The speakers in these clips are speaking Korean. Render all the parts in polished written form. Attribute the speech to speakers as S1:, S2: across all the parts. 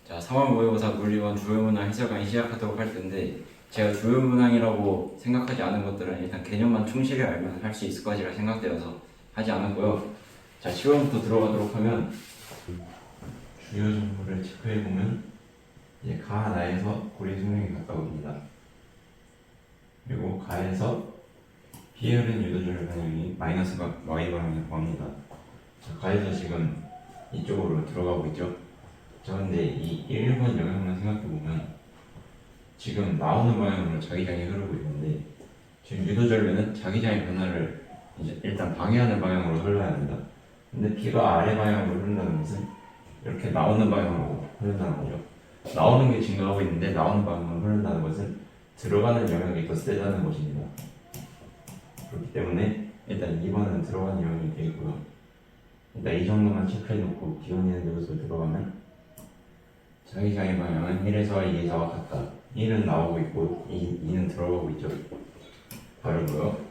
S1: 자, 3월 모의고사 물리원 주요문항 해설 강의 시작하도록 할 텐데, 제가 주요문항이라고 생각하지 않은 것들은 일단 개념만 충실히 알면 할 수 있을 것이라 생각되어서 하지 않았고요. 자, 시험부터 들어가도록 하면 주요 정보를 체크해 보면 이제 가나에서 고리 수명이 같다고 봅니다. 그리고 가에서 B열은 유도절 방향이 마이너스가 Y 방향이라고 합니다. 자, 가에서 지금 이쪽으로 들어가고 있죠. 자, 근데 이 1번 영역만 생각해보면 지금 나오는 방향으로 자기장이 흐르고 있는데, 지금 유도절배는 자기장의 변화를 이제 일단 방해하는 방향으로 흘러야 합니다. 근데 B가 아래 방향으로 흐른다는 것은 이렇게 나오는 방향으로 흐른다는 거죠. 나오는 게 증가하고 있는데 나오는 방향으로 흐른다는 것은 들어가는 영역이 더 세다는 것입니다. 그렇기 때문에 일단 2번은 들어가는 영역이 되겠고요. 일단 이 정도만 체크해놓고 기원이는 요소를 들어가면 자기장의 방향은 1에서 2에서와 같다. 1은 나오고 있고 2는 들어가고 있죠. 바르고요.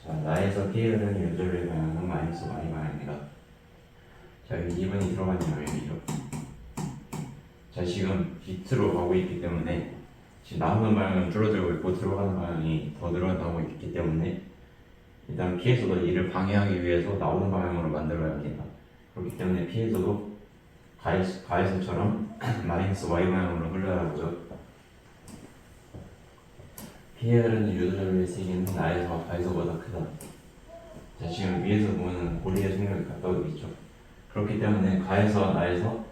S1: 자, 나에서 P열은 유도절의 방향은 마이너스 Y 방향입니다. 자, 여기 2번이 들어가는 영역이죠. 자, 지금 비트로 가고 있기 때문에 지금 나오는 방향은 줄어들고 있고 들어가는 방향이 더 늘어나고 있기 때문에 일단 P에서도 이를 방해하기 위해서 나오는 방향으로 만들어야 합니다. 그렇기 때문에 P에서도 가에서처럼 마이너스 Y 방향으로 흘러야 하고요. P열은 유도절의 세기는 나에서 가에서보다 크다. 자, 지금 위에서 보면 고리의 속력이 같다고 되어 있죠. 그렇기 때문에 가에서 나에서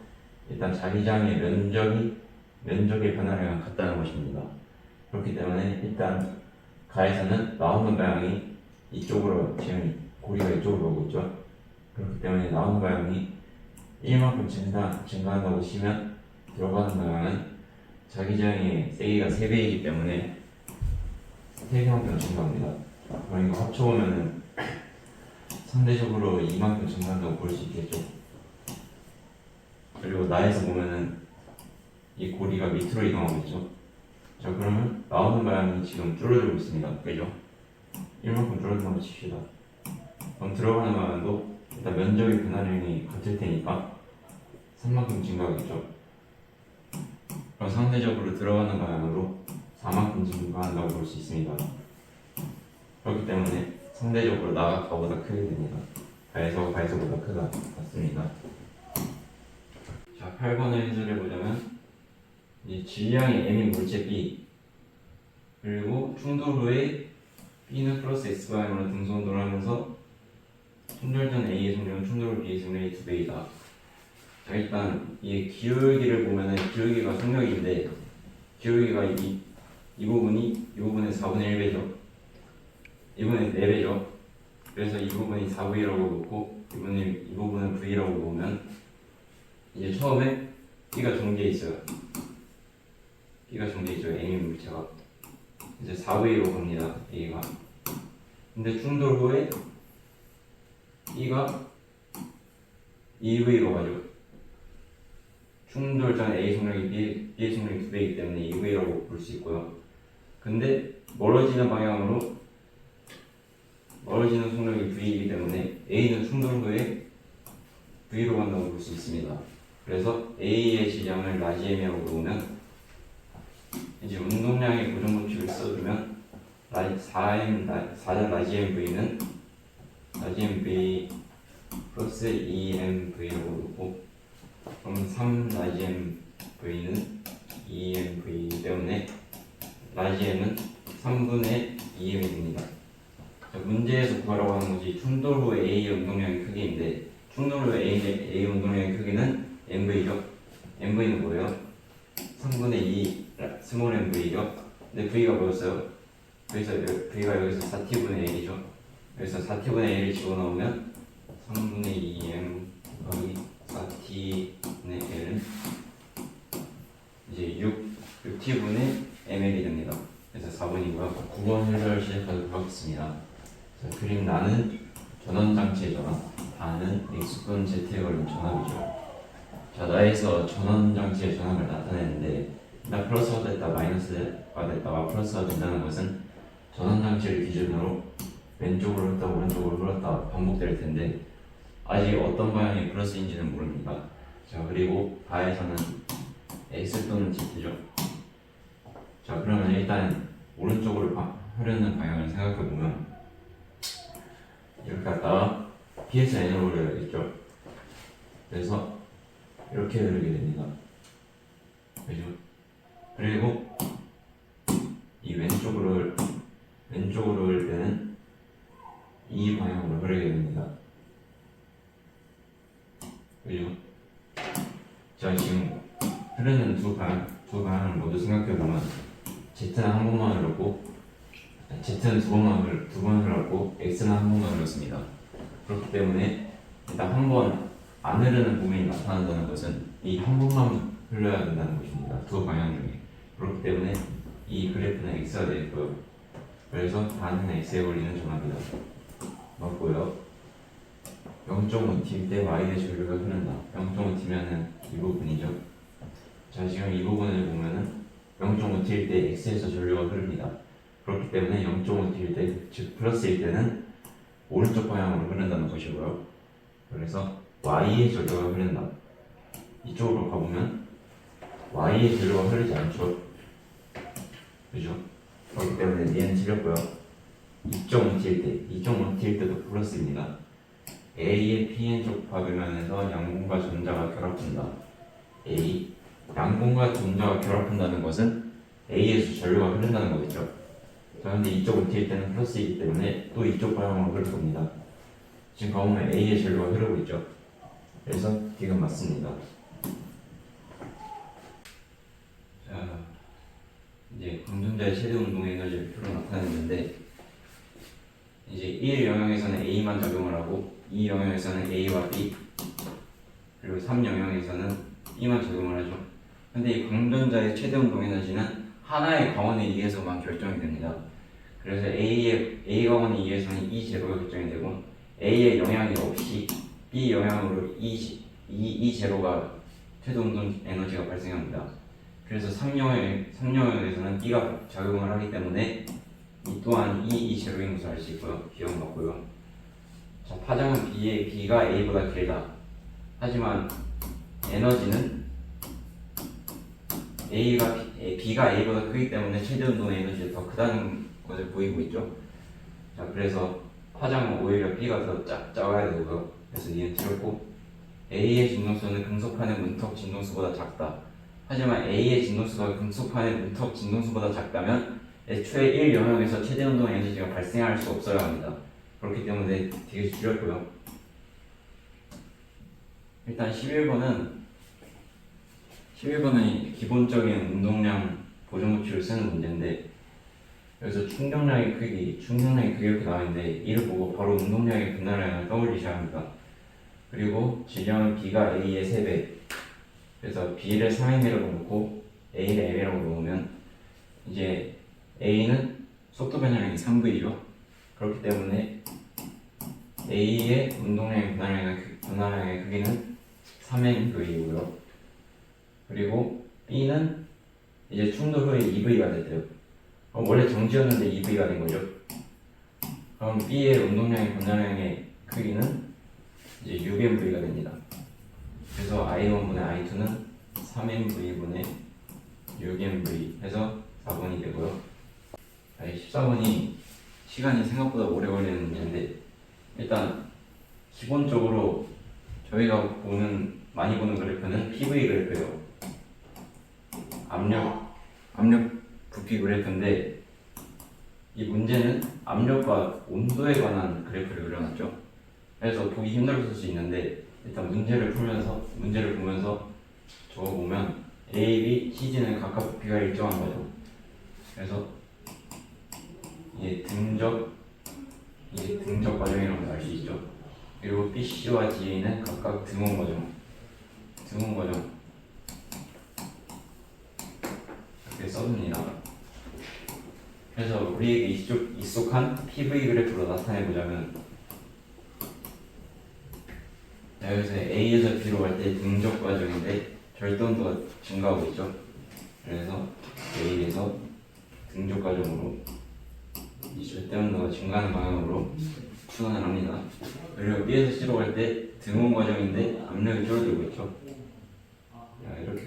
S1: 일단 자기장의 면적의 변화량은 같다는 것입니다. 그렇기 때문에 일단 가에서는 나오는 방향이 이쪽으로, 지금 고리가 이쪽으로 오고 있죠. 그렇기 때문에 나오는 방향이 1만큼 증가한다고 치면 들어가는 방향은 자기장의 세기가 3배이기 때문에 3배만큼 증가합니다. 그럼 이거 합쳐보면은 상대적으로 2만큼 증가한다고 볼 수 있겠죠. 그리고 나에서 보면은 이 고리가 밑으로 이동하고 있죠. 자, 그러면 나오는 방향이 지금 줄어들고 있습니다. 그죠? 1만큼 줄어든다고 칩시다. 그럼 들어가는 방향도 일단 면적의 변화량이 같을 테니까 3만큼 증가하겠죠. 그럼 상대적으로 들어가는 방향으로 4만큼 증가한다고 볼 수 있습니다. 그렇기 때문에 상대적으로 나가 가보다 크게 됩니다. 가에서보다 크다 같습니다. 자, 8번을 해설해보자면 이 질량의 M인 물체 B, 그리고 충돌 후에 B는 플러스 S 방향으로 등속도를 하면서 충돌 전 A의 속력은 충돌 후 B의 속력의 2배이다. 자, 일단 이 기울기를 보면은 기울기가 속력인데, 기울기가 이 부분의 4분의 1배죠. 이분의 4배죠. 그래서 이 부분이 4V라고 놓고 이 부분은 V라고 놓으면 이제 처음에 B가 종기에 있어요. B가 종기에 있죠. M인 물체가. 이제 4V로 갑니다. A가. 근데 충돌 후에 B가 2V로 가죠. 충돌 전 A 속력이 B의 속력이 2배이기 때문에 2V라고 볼 수 있고요. 근데 멀어지는 속력이 V이기 때문에 A는 충돌 후에 V로 간다고 볼 수 있습니다. 그래서 A의 질량을 라지 M이라고 놓으면 이제 운동량의 고정 법칙을 써주면 4전 라지 MV는 라지 MV 플러스 2MV라고 놓고, 그럼 3 라지 MV는 2MV 때문에 라지 M은 3분의 2M이 됩니다. 문제에서 구하라고 하는 것이 충돌 후 A의 운동량의 크기인데, 충돌 후 A의 운동량의 크기는 MV죠. MV는 뭐예요? 3분의 2 스몰 MV죠. 근데 V가 뭐였어요? 그래서 V가 여기서 4T분의 L이죠. 그래서 4T분의 L을 집어넣으면 3분의 2M 곱하기 4T분의 L은 이제 6T분의 ML이 됩니다. 그래서 4번이고요. 9번 해설 시작하도록 하겠습니다. 자, 그림 나는 전원장치의 전압, 다는 X분 Z에 걸린 전압이죠. 자, 나에서 전원장치의 전압을 나타내는데, 일단 플러스가 됐다 마이너스가 됐다가 플러스가 된다는 것은 전원장치를 기준으로 왼쪽으로 흘렀다 오른쪽으로 흘렀다 반복될 텐데, 아직 어떤 방향이 플러스인지는 모릅니다. 자, 그리고 바에서는 x 또는 z죠. 자, 그러면 일단 오른쪽으로 흐르는 방향을 생각해 보면 이렇게 갔다가 p에서 n으로 흘러야겠죠. 그래서 이렇게 흐르게 됩니다. 그죠? 그리고 이 왼쪽으로 흐를 때는 이 방향으로 흐르게 됩니다. 그죠? 자, 지금 흐르는 두 방향을 모두 생각해 보면 z는 한 번만 흘렀고 z는 두 번 흘렀고 x는 한 번만 흘렀습니다. 그렇기 때문에 일단 한 번 안 흐르는 부분이 나타난다는 것은 이 한 번만 흘러야 된다는 것입니다. 두 방향 중에. 그렇기 때문에 이 그래프는 x가 되겠고요. 그래서 반은 x에 걸리는 정합니다. 맞고요. 0.5t 때 y의 전류가 흐른다. 0.5t면은 이 부분이죠. 자, 지금 이 부분을 보면은 0.5t일 때 x에서 전류가 흐릅니다. 그렇기 때문에 0.5t일 때, 즉 플러스일 때는 오른쪽 방향으로 흐른다는 것이고요. 그래서 y의 전류가 흐른다. 이쪽으로 가보면 y의 전류가 흐르지 않죠. 그죠? 그렇기 때문에 얘는 틀렸고요. 2.5t일 때도 플러스입니다. A의 Pn 족합이면서 양분과 전자가 결합한다. A 양분과 전자가 결합한다는 것은 A에서 전류가 흐른다는 거겠죠. 자, 근데 이쪽은 T일 때는 플러스이기 때문에 또 이쪽 방향으로 흐를 겁니다. 지금 가보면 A의 전류가 흐르고 있죠. 그래서 D가 맞습니다. 자, 이제 광전자의 최대 운동 에너지를 표로 나타냈는데 이제 1 영역에서는 A만 작용을 하고 2 영역에서는 A와 B 그리고 3 영역에서는 B만 작용을 하죠. 근데 이 광전자의 최대 운동 에너지는 하나의 광원에 의해서만 결정이 됩니다. 그래서 A 광원에 의해서는 E 제로가 결정이 되고 A의 영향이 없이 B 영향으로 E 제로가 최대 운동 에너지가 발생합니다. 그래서 3영역에서는 B가 작용을 하기 때문에 이 또한 E 제로인 것을 알 수 있고요. 기억 맞고요. 자, 파장은 B가 A보다 길다. 하지만 에너지는 B가 A보다 크기 때문에 최대 운동 에너지가 더 크다는 것을 보이고 있죠. 자, 그래서 파장은 오히려 B가 더 작아야 되고요. 그래서 이는 틀렸고 A의 진동수는 금속판의 문턱 진동수보다 작다. 하지만 A의 진동수가 금속판의 문턱 진동수보다 작다면 애초에 1 영역에서 최대 운동 에너지가 발생할 수 없어야 합니다. 그렇기 때문에 되게 줄였고요. 일단 11번은 기본적인 운동량 보정법칙을 쓰는 문제인데 여기서 충격량의 크기 이렇게 나와있는데 이를 보고 바로 운동량의 분할량을 떠올리셔야 합니다. 그리고 질량은 B가 A의 3배. 그래서 B를 3m라고 놓고 A를 m이라고 놓으면 이제 A는 속도 변화량이 3V죠. 그렇기 때문에 A의 운동량의 분할량의 크기는 3mV이고요. 그리고 B는 이제 충돌 후에 2V가 됐대요. 원래 정지였는데 2V가 된 거죠. 그럼 B의 운동량의 분할량의 크기는 이제 6mV가 됩니다. 그래서 I1분의 I2는 3mV분의 6mV 해서 4번이 되고요. 14번이 시간이 생각보다 오래 걸리는 문제인데 일단 기본적으로 저희가 많이 보는 그래프는 PV 그래프예요. 압력 부피 그래프인데 이 문제는 압력과 온도에 관한 그래프를 그려놨죠. 그래서 보기 힘들었을 수 있는데 일단 문제를 보면서 적어보면 A, B, CG는 각각 부피가 일정한 거죠. 그래서 이게 등적 과정이라고 알 수 있죠. 그리고 B, C와 D는 각각 등원 과정 이렇게 써줍니다. 그래서 우리에게 익숙한 PV 그래프로 나타내보자면 여기서 A에서 B로 갈 때 등적 과정인데 절대 온도가 증가하고 있죠. 그래서 A에서 등적 과정으로 이 절대 온도가 증가하는 방향으로 순환을 합니다. 그리고 B에서 C로 갈 때 등온 과정인데 압력이 줄어들고 있죠.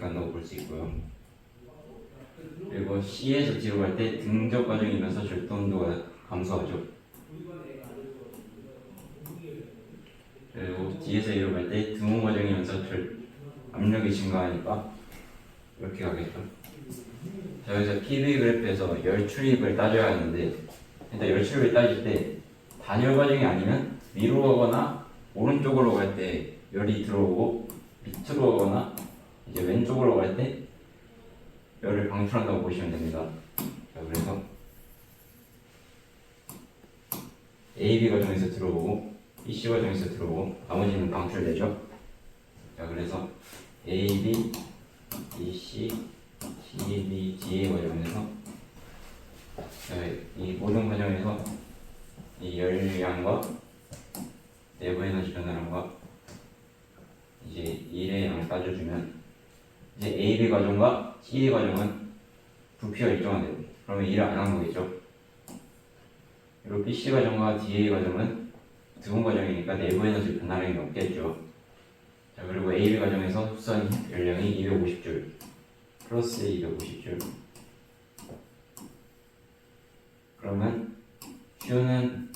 S1: 간다고 볼 수 있고요. 그리고 C에서 D로 갈 때 등적 과정이면서 절도 온도가 감소하죠. 그리고 D에서 E로 갈 때 등온 과정이면서 압력이 증가하니까 이렇게 가겠죠. 자, 여기서 PV 그래프에서 열 출입을 따져야 하는데, 일단 열 출입을 따질 때 단열 과정이 아니면 위로 가거나 오른쪽으로 갈 때 열이 들어오고, 밑으로 가거나 이제 왼쪽으로 갈 때 열을 방출한다고 보시면 됩니다. 자, 그래서 AB 과정에서 들어오고 BC 과정에서 들어오고 나머지는 방출되죠. 자, 그래서 AB, BC, CB, DA 과정에서 이 모든 과정에서 이 열량과 내부 에너지 변화량과 이제 일의 양을 따져주면 이제 AB 과정과 CD 과정은 부피가 일정하대요. 그러면 일을 안 한 거겠죠. 그리고 BC 과정과 DA 과정은 등온 과정이니까 내부 에너지 변화량이 없겠죠. 자, 그리고 AB 과정에서 흡수한 열량이 250줄 플러스 250줄. 그러면 Q는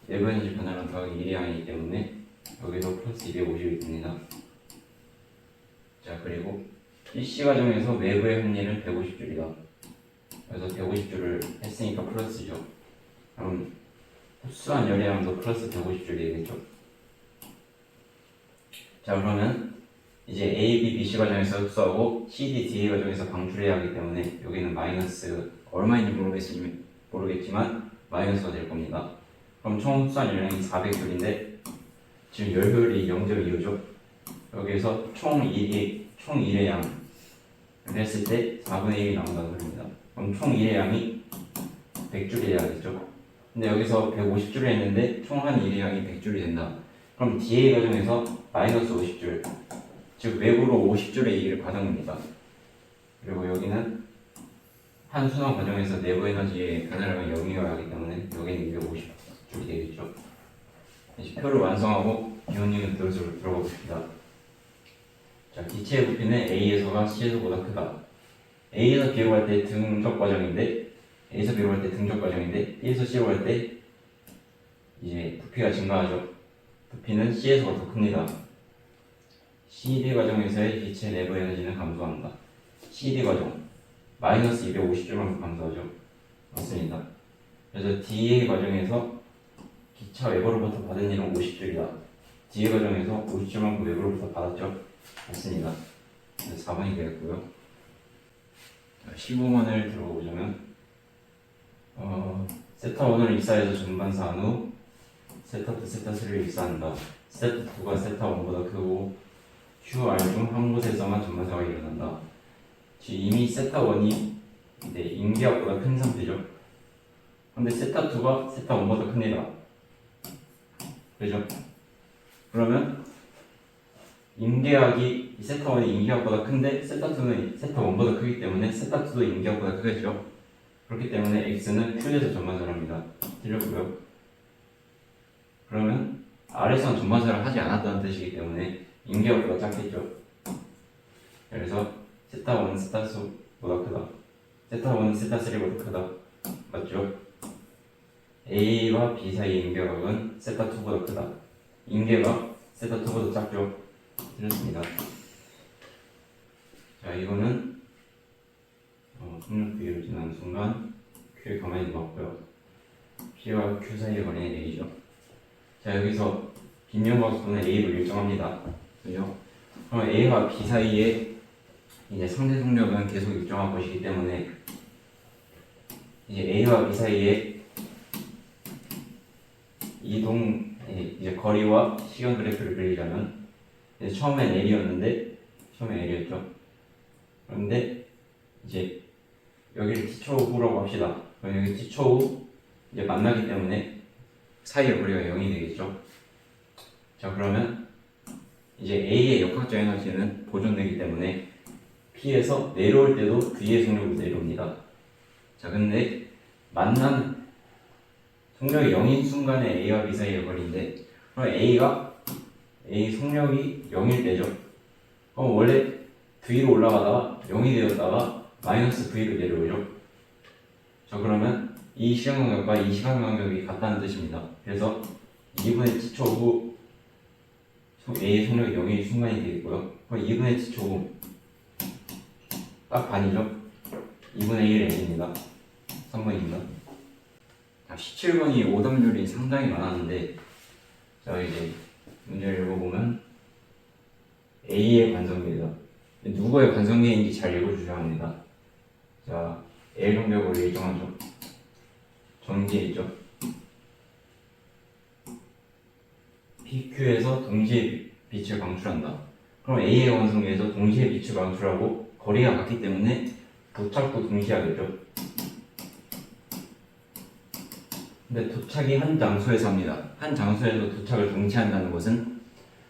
S1: 내부 에너지 변화량 더하기 1의 양이기 때문에 여기도 플러스 250이 됩니다. 자, 그리고 BC 과정에서 외부의 합리는 150줄이다. 그래서 150줄을 했으니까 플러스죠. 그럼 흡수한 열량도 플러스 150줄이 되겠죠. 자, 그러면 이제 A, B, BC 과정에서 흡수하고 C, D, DA 과정에서 방출해야 하기 때문에 여기는 마이너스 얼마인지 모르겠지만 마이너스가 될 겁니다. 그럼 총 흡수한 열량이 400줄인데 지금 열 효율이 0.25죠. 여기에서 총 1의 양 했을 때 4분의 1이 나온다는 소리입니다. 그럼 총 1의 양이 100줄이어야겠죠. 근데 여기서 150줄을 했는데 총 한 1의 양이 100줄이 된다. 그럼 DA 과정에서 마이너스 50줄, 즉 외부로 50줄의 A를 받은 겁니다. 그리고 여기는 한 순환 과정에서 내부 에너지의 변화량이 0이어야 하기 때문에 여기는 250줄이 되겠죠. 이제 표를 완성하고 기온님은 그것으로 들어가 봅시다. 자, 기체의 부피는 A에서가 C에서보다 크다. A에서 B로 갈 때 등적 과정인데, A에서 B로 갈 때 등적 과정인데, B에서 C로 갈 때 이제 부피가 증가하죠. 부피는 C에서가 더 큽니다. CD 과정에서의 기체 내부 에너지는 감소한다. CD 과정 마이너스 250줄만큼 감소하죠. 맞습니다. 그래서 DA 과정에서 기차 외부로부터 받은 일은 50줄이다. DA 과정에서 50줄만큼 외부로부터 받았죠. 맞습니다. 4번이 되겠고요. 15번을 들어보자면 세타1을 입사해서 전반사한 후 세타2, 세타3를 입사한다. 세타2가 세타1보다 크고 QR 중 한 곳에서만 전반사가 일어난다. 지금 이미 세타1이 임계압보다 큰 상태죠. 근데 세타2가 세타1보다 큽니다. 그죠? 그러면 임계압이 세타1이 임계압보다 큰데 세타2는 세타1보다 크기 때문에 세타2도 임계압보다 크겠죠. 그렇기 때문에 X는 Q에서 전반사를 합니다. 틀렸고요. 그러면 R에서는 전반사를 하지 않았다는 뜻이기 때문에 임계압보다 작겠죠. 그래서 세타1은 세타2보다 크다. 세타1은 세타3보다 크다. 맞죠? A와 B 사이의 임계각은 세타2보다 크다. 임계각 세타2보다 작죠. 틀렸습니다. 자, 이거는 속력 비율을 지나는 순간 Q에 가만히 놨고요. P와 Q 사이의 거리는 A죠. 자, 여기서 빈면과 속도는 A로 일정합니다. 그죠? 그럼 A와 B 사이에 이제 상대 속력은 계속 일정한 것이기 때문에 이제 A와 B 사이에 이동 이제 거리와 시간 그래프를 그리자면 이제 처음엔 L이었는데 L이었죠. 그런데 이제 여기를 t초 후라고 합시다. 그럼 여기 t초 후 이제 만나기 때문에 사이의 거리가 0이 되겠죠. 자, 그러면 이제 A의 역학적 에너지는 보존되기 때문에 P에서 내려올 때도 V의 속력으로 내려옵니다. 자, 근데 만난 속력이 0인 순간에 A와 B 사이의 거리인데, 그럼 A 속력이 0일 때죠. 그럼 원래 V로 올라가다가 0이 되었다가 마이너스 V로 내려오죠. 자, 그러면 이 시간간격과 이 시간간격이 같다는 뜻입니다. 그래서 2분의 t초 후 A의 속력이 0의 순간이 되겠고요. 그럼 2분의 t초 후 딱 반이죠. 2분의 1 A입니다. 3번입니다. 자, 17번이 오답률이 상당히 많았는데, 자, 이제 문제를 읽어보면 A의 관성계입니다. 누구의 관성계인지 잘 읽어주셔야 합니다. 자, L 정벽으로 일정하죠. 전기에 있죠. PQ에서 동시에 빛을 방출한다. 그럼 A의 관성계에서 동시에 빛을 방출하고 거리가 같기 때문에 도착도 동시에 하겠죠. 근데 도착이 한 장소에서 합니다. 한 장소에서 도착을 동시에 한다는 것은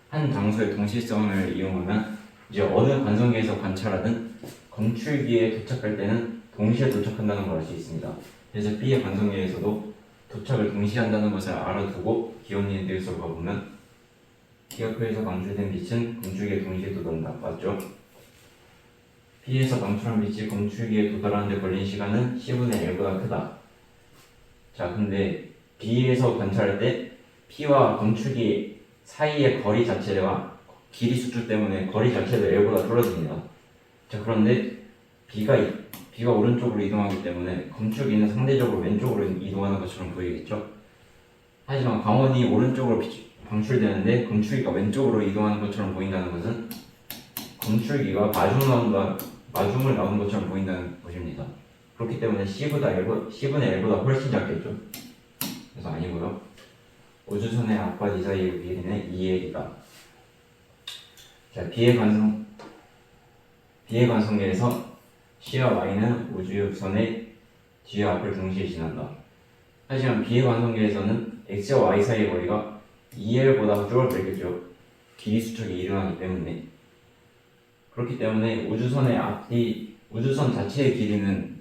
S1: 한 장소의 동시성을 이용하면 이제 어느 관성계에서 관찰하든 검출기에 도착할 때는 동시에 도착한다는 걸 알 수 있습니다. 그래서 B의 관성계에서도 도착을 동시에 한다는 것을 알아두고 기원리에 대해서 가보면 기압표에서 방출된 빛은 검출기에 동시에 도달한다. 맞죠? B에서 방출한 빛이 검출기에 도달하는 데 걸린 시간은 C분의 L보다 크다. 자, 근데 B에서 관찰할 때 P와 검출기 사이의 거리 자체가 길이 수축 때문에 거리 자체도 L보다 떨어집니다. 자, 그런데 B가 오른쪽으로 이동하기 때문에 검출기는 상대적으로 왼쪽으로 이동하는 것처럼 보이겠죠? 하지만 광원이 오른쪽으로 방출되는데 검출기가 왼쪽으로 이동하는 것처럼 보인다는 것은 검출기가 마중을 나오는 것처럼 보인다는 것입니다. 그렇기 때문에 C분의 L보다 훨씬 작겠죠? 그래서 아니고요. 우주선의 앞과 뒤 사이의 길이는 2L이다. 자, B의 관성계에서 C와 Y는 우주선의 뒤와 앞을 동시에 지난다. 하지만 B의 관성계에서는 X와 Y 사이의 거리가 2L보다 줄어들겠죠. 길이 수축이 일어나기 때문에. 그렇기 때문에 우주선 자체의 길이는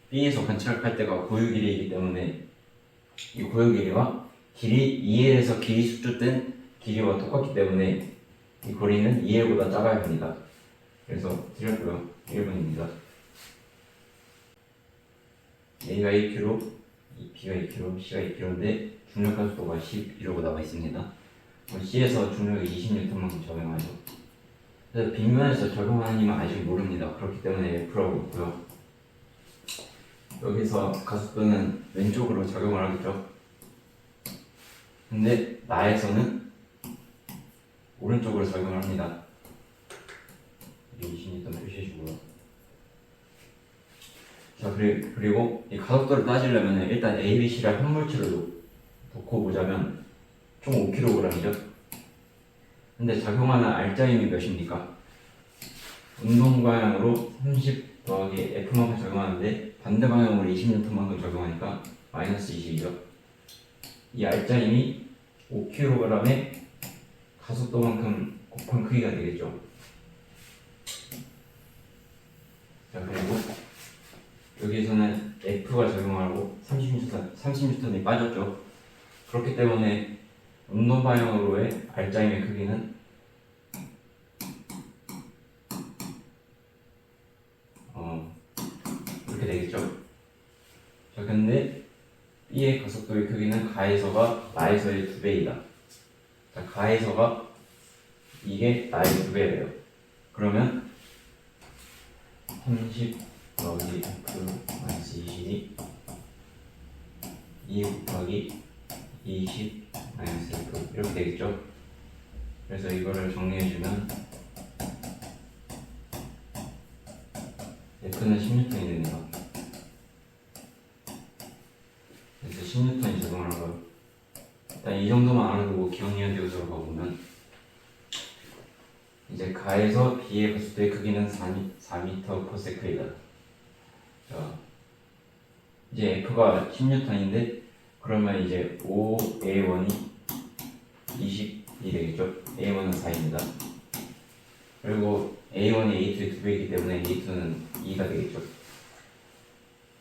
S1: B에서 관찰할 때가 고유 길이이기 때문에 이 고유 길이와 길이 2L에서 길이 수축된 길이와 똑같기 때문에 이 거리는 2L보다 작아야 합니다. 그래서 드렸고요. 1번입니다. A가 1km, B가 2km, C가 2km인데 중력과 속도가 11km고 나와 있습니다. C에서 중력이 20N만큼 적용하죠. 그래서 빗면에서 적용하는 힘은 아직 모릅니다. 그렇기 때문에 F라고 있고요. 여기서 가속도는 왼쪽으로 작용을 하겠죠. 근데 나에서는 오른쪽으로 작용을 합니다. 20N 표시해주고요. 자, 그리고 이 가속도를 따지려면 일단 A, B, C를 한 물체를 놓고 보자면 총 5kg이죠. 근데 작용하는 R자임이 몇입니까? 운동 방향으로 30 더하기 F만큼 적용하는데 반대 방향으로 20N만큼 적용하니까 마이너스 20이죠. 이 R자임이 5kg의 가속도만큼 곱한 크기가 되겠죠. 자, 그리고 여기에서는 F가 적용하고 30N이 빠졌죠. 그렇기 때문에 운동 방향으로의 R자임의 크기는 이렇게 되겠죠. 자, 근데 B의 가속도의 크기는 가에서가 나에서의 2배이다. 자, 가에서가 이게 나의 2배래요. 그러면 30 더하기 F 마이너스 20이 2 곱하기 20 마이너스 F 이렇게 되겠죠. 그래서 이거를 정리해주면 F는 10N이 됩니다. 그래서 10N이 적용을 하고요. 일단 이 정도만 알아두고 기억니은 대우서로 가보면 이제 가에서 B의 가속도의 크기는 4m/s이다. 자, 이제 F가 10N인데 그러면 이제 5A1이 20이 되겠죠. A1은 4입니다. 그리고 A1이 A2의 2배이기 때문에 A2는 2가 되겠죠.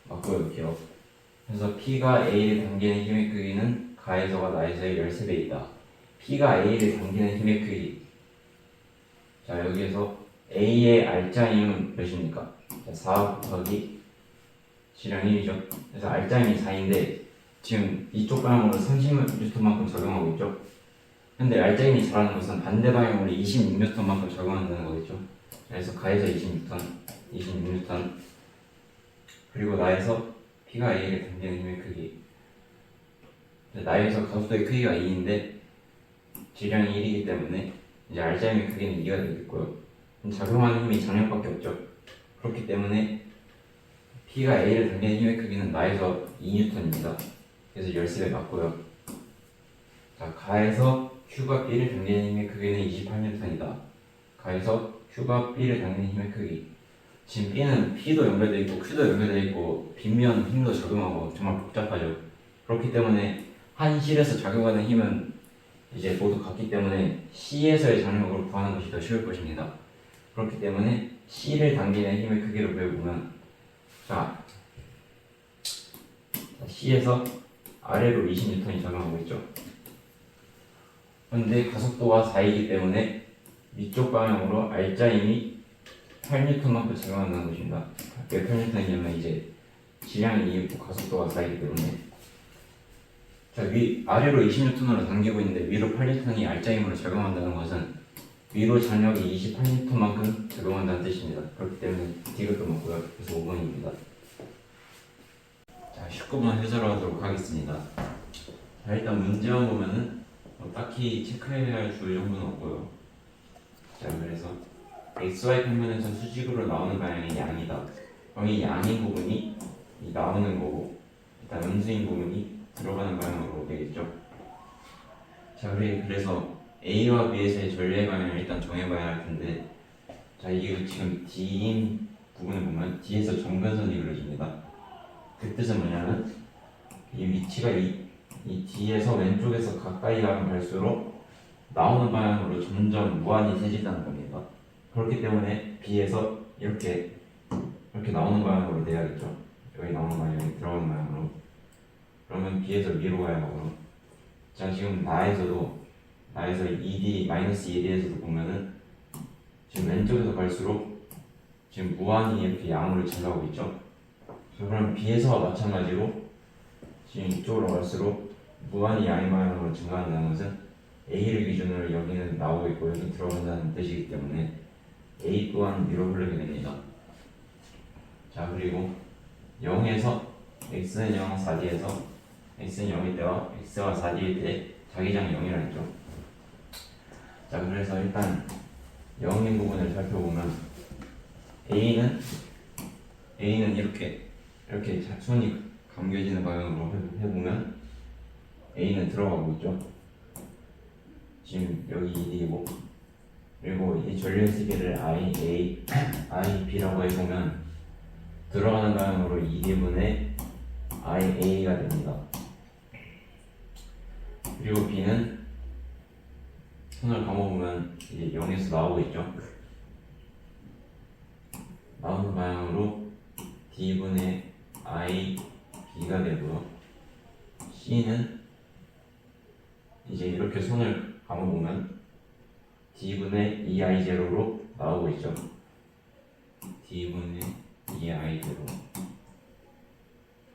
S1: 맞고요, 기억. 그래서 P가 A를 당기는 힘의 크기는 가에서가 나에서의 13배이다. P가 A를 당기는 힘의 크기. 자, 여기에서 A의 R자임은 몇입니까? 4 곱하기 G량 1이죠. 그래서 R자임이 4인데 지금 이쪽 방향으로 30N만큼 적용하고 있죠. 근데 R자임이 4라는 것은 반대 방향으로 26N만큼 적용한다는 거겠죠. 그래서 가해서 26N 그리고 나에서 P가 A를 당기는 힘의 크기. 나에서 가속도의 크기가 2인데 질량이 1이기 때문에 이제 R자임의 크기는 2가 되겠고요. 작용하는 힘이 장력밖에 없죠. 그렇기 때문에 P가 A를 당기는 힘의 크기는 나에서 2N입니다. 그래서 열습에 맞고요. 자, 가에서 Q가 B를 당기는 힘의 크기는 28N이다. 가에서 Q가 B를 당기는 힘의 크기. 지금 B는 P도 연결되어 있고 Q도 연결되어 있고 빗면 힘도 적용하고 정말 복잡하죠. 그렇기 때문에 한 실에서 작용하는 힘은 이제 모두 같기 때문에 C에서의 장력을 구하는 것이 더 쉬울 것입니다. 그렇기 때문에 C를 당기는 힘의 크기를 배워보면 자 C에서 아래로 20N이 작용하고 있죠. 그런데 가속도가 4이기 때문에 위쪽 방향으로 R자임이 8N만큼 작용한다는 것입니다. 왜 8N이냐면 이제 질량이 2이고 가속도가 4이기 때문에 자, 아래로 20N으로 당기고 있는데 위로 8N이 R자임으로 작용한다는 것은 위로 장력이 28N만큼 적용한다는 뜻입니다. 그렇기 때문에 D가 맞고요. 그래서 5번입니다. 자, 19번 해설하도록 하겠습니다. 자, 일단 문제만 보면은 딱히 체크해야 할 주요 정보는 없고요. 자, 그래서 XY 평면에서 수직으로 나오는 방향이 양이다. 그럼 이 양인 부분이 이 나오는 거고 일단 음수인 부분이 들어가는 방향으로 되겠죠. 자, 그래서 A와 B에서의 전류의 방향을 일단 정해봐야 할 텐데 자, 이게 지금 D인 부분을 보면 D에서 점근선이 그려집니다. 그 뜻은 뭐냐면 이 위치가 이 D에서 왼쪽에서 가까이 가면 갈수록 나오는 방향으로 점점 무한히 세진다는 겁니다. 그렇기 때문에 B에서 이렇게 나오는 방향으로 돼야겠죠. 여기 나오는 방향이 들어가는 방향으로. 그러면 B에서 위로 가야 하고 자, 지금 나에서 ED-ED에서도 보면은 지금 왼쪽에서 갈수록 지금 무한히 이렇게 양으로 증가하고 있죠. 그럼 B에서와 마찬가지로 지금 이쪽으로 갈수록 무한히 양의 방향으로 증가한다는 것은 A를 기준으로 여기는 나오고 있고 여기 들어간다는 뜻이기 때문에 A 또한 위로 흐르게 됩니다. 자, 그리고 0에서 x는 0, 4D에서 x는 0일 때와 x와 4D일 때 자기장이 0이라 했죠. 자, 그래서 일단 0인 부분을 살펴보면 A는 이렇게 손이 감겨지는 방향으로 해보면 A는 들어가고 있죠. 지금 여기 2D이고 그리고 이 전류의 세기를 IAIB라고 해보면 들어가는 방향으로 2D분의 IA가 됩니다. 그리고 B는 손을 감아보면 이제 0에서 나오고 있죠. 나오는 방향으로 D분의 IB가 되고요. C는 이제 이렇게 손을 감아보면 D분의 2I0로 나오고 있죠. D분의 2I0.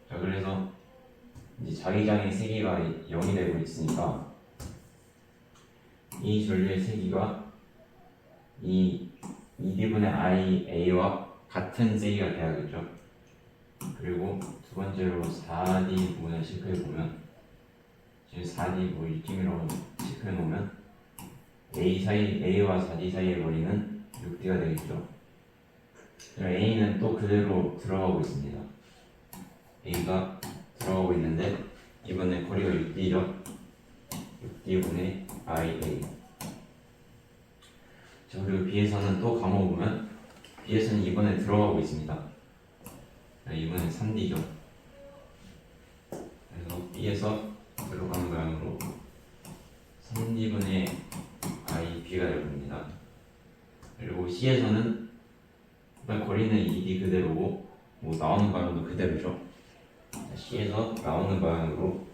S1: 자, 그래서 이제 자기장의 세기가 0이 되고 있으니까 이 전류의 세기가 이 2D분의 IA와 같은 세기가 돼야겠죠. 그리고 두 번째로 4D 부분을 체크해보면 지금 4D 뭐 이쯤이라고 체크해놓으면 A와 4D 사이의 거리는 6D가 되겠죠. A는 또 그대로 들어가고 있습니다. A가 들어가고 있는데 이번에 거리가 6D죠. 6D분의 IA. 자, 그리고 B에서는 또 감아보면 B에서는 이번에 들어가고 있습니다. 이번엔 3D죠. 그래서 B에서 들어가는 방향으로 3D분의 IB가 됩니다. 그리고 C에서는 일단 거리는 2D 그대로고 뭐 나오는 방향도 그대로죠. C에서 나오는 방향으로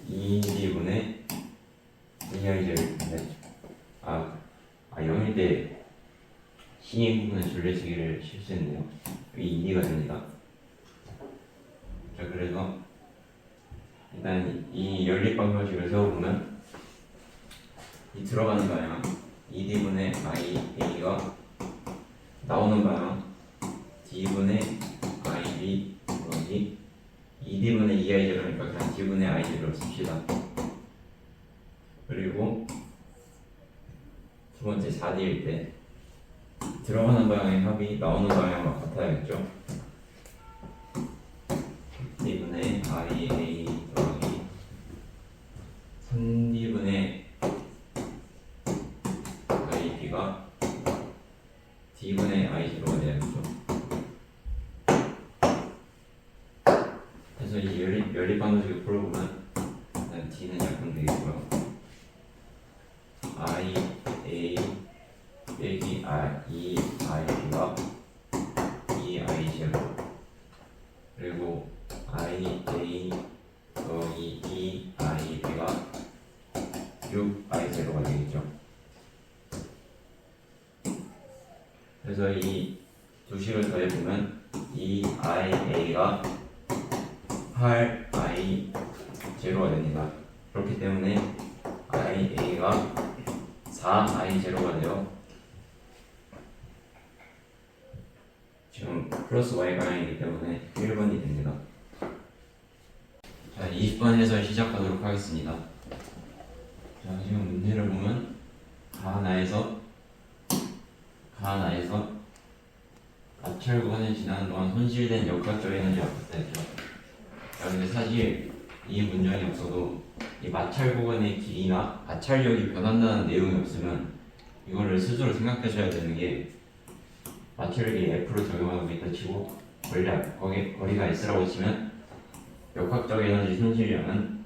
S1: 2D분의 IJ를 0일 때 C의 부분은 줄여지기를 실수했네요. 여기 2D가 됩니다. 자, 그래서 일단 이 연립 방정식을 세워보면 이 들어가는 방향 2D분의 IA가 나오는 방향 D분의 IB 더하기 2D분의 2I0니까 그냥 D분의 I0를 씁시다. 그리고 두 번째 4D일 때 들어가는 방향의 합이 나오는 방향과 같아야겠죠. D분의 IA 더하기 3D분의 IB가 D분의 I0가 돼야겠죠. 그래서 이 연립 방정식을 풀어보면 일단 D는 약분 되겠고요. I, A 빼기 E, IB가 E, I0 그리고 I, A 더하기 E, IB가 6, I0가 되겠죠. 그래서 이 두 식을 더해보면 E, IA가 8, I0가 됩니다. 그렇기 때문에 IA가 4I0가 되어 지금 플러스 Y 방향이기 때문에 1번이 됩니다. 자, 20번 해설 시작하도록 하겠습니다. 자, 지금 문제를 보면 가하나에서 마찰 구간을 지나는 동안 손실된 역학적 에너지가 같다했죠. 자, 근데 사실 이 문장이 없어도 이 마찰 구간의 길이나 마찰력이 변한다는 내용이 없으면 이거를 스스로 생각하셔야 되는 게 마찰력이 F로 적용하고 있다 치고 거리가 S라고 치면 역학적 에너지 손실량은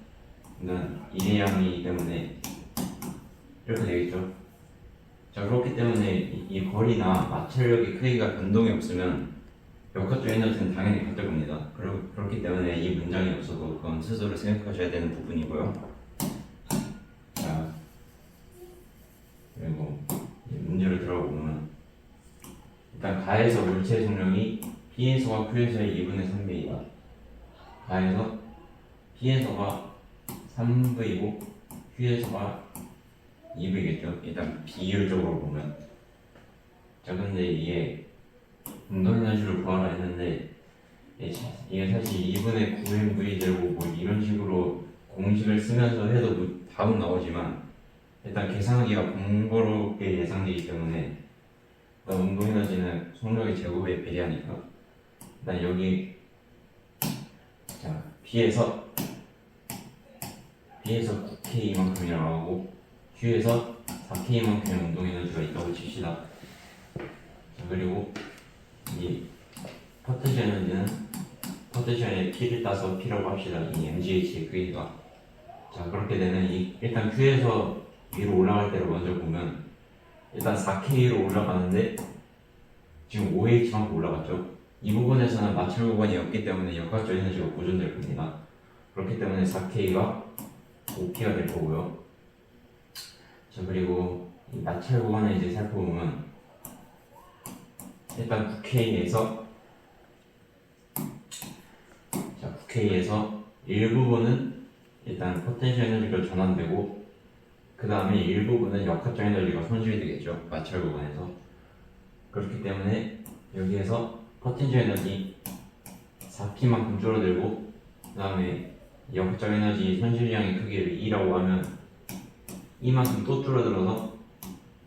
S1: 일단 1의 양이기 때문에 이렇게 되겠죠. 자, 그렇기 때문에 이 거리나 마찰력의 크기가 변동이 없으면 역학적 에너지는 당연히 같을 겁니다. 그렇기 때문에 이 문장이 없어도 그건 스스로 생각하셔야 되는 부분이고요. 자, 그리고 문제를 들어보면 일단 가에서 물체의重量이 P에서와 Q에서의 2분의 3배이다. 가에서 P에서가 3V고 Q에서가 2V겠죠. 일단 비율적으로 보면. 자, 근데 이게 운동에너지를 구하라 했는데 이게 사실 2분의 9mV 되고 뭐 이런 식으로 공식을 쓰면서 해도 답은 나오지만 일단 계산하기가 번거롭게 예상되기 때문에 일단 운동에너지는 속력의 제곱에 비례하니까 일단 여기 자 B에서 9K만큼이라고 하고 Q에서 4K만큼의 운동에너지가 있다고 칩시다. 자, 그리고 이 포텐셜 에너지는 포텐셜의 P를 따서 P라고 합시다. 이 MGH의 크기가. 자, 그렇게 되면 일단 Q에서 위로 올라갈 때를 먼저 보면 일단 4K로 올라가는데 지금 5H만큼 올라갔죠. 이 부분에서는 마찰 구간이 없기 때문에 역학적 에너지가 보존될 겁니다. 그렇기 때문에 4K가 5P가 될 거고요. 자, 그리고 이 마찰 구간을 이제 살펴보면 일단 9K에서 일부분은 일단 포텐셜 에너지가 전환되고 그 다음에 일부분은 역학적 에너지가 손실되겠죠. 마찰 구간에서. 그렇기 때문에 여기에서 포텐셜 에너지 4P만큼 줄어들고 그 다음에 역학적 에너지 손실량의 크기를 2라고 하면 이만큼 또 줄어들어서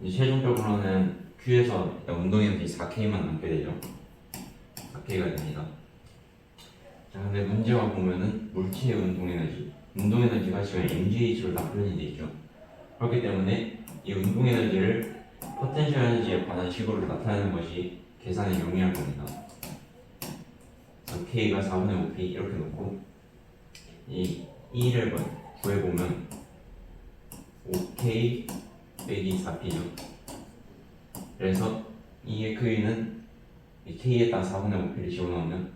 S1: 이제 최종적으로는 Q에서 일단 운동에너지 4K만 남게 되죠. 4K가 됩니다. 자, 근데 문제와 보면은 물체의 운동에너지가 지금 MGH로 다 표현이 되어 있죠. 그렇기 때문에 이 운동에너지를 포텐셜 에너지에 관한 식으로 나타내는 것이 계산이 용이할 겁니다. K가 4분의 5P 이렇게 놓고 이 E를 구해보면 5K 빼기 4P죠. 그래서 E의 크기는 이 K에다 4분의 5P를 집어넣으면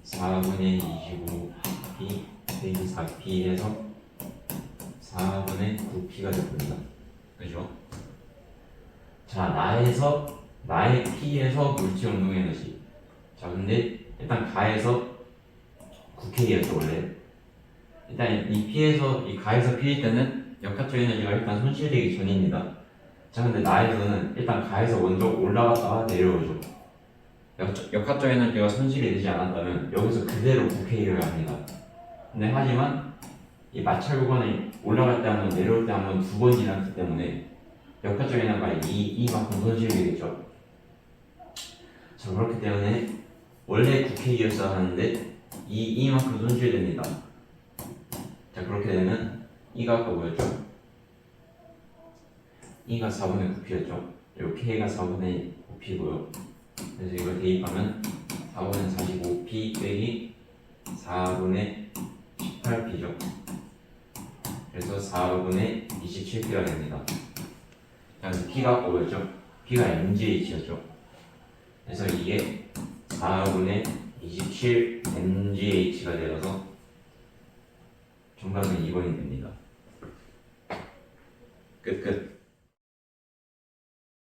S1: 4분의 25P 빼기 4P 해서 4분의 9P가 될 겁니다. 그죠? 자, 나의 P에서 물질 운동 에너지. 자, 근데 일단 가에서 9K였죠 원래. 일단 이 가에서 P일 때는 역학적 에너지가 일단 손실되기 전입니다. 자, 근데 나에서는 일단 가에서 먼저 올라갔다가 내려오죠. 역학적 에너지가 손실이 되지 않았다면 여기서 그대로 9K여야 합니다. 근데 하지만 이 마찰 구간을 올라갈 때 한 번, 내려올 때 한 번, 두 번 지났기 때문에 역학적 에너지가 이만큼 손실이 되겠죠. 자, 그렇기 때문에 원래 9K였어야 하는데 이만큼 손실됩니다. 자, 그렇게 되면 E가 아까 뭐였죠? E가 4분의 9P였죠. 그리고 K가 4분의 5P고요. 그래서 이걸 대입하면 4분의 45P 빼기 4분의 18P죠. 그래서 4분의 27P가 됩니다. 자, 그래서 P가 아까 뭐였죠? P가 MGH였죠. 그래서 이게 4분의 27 MGH가 되어서 정답은 2번이 됩니다. 끝.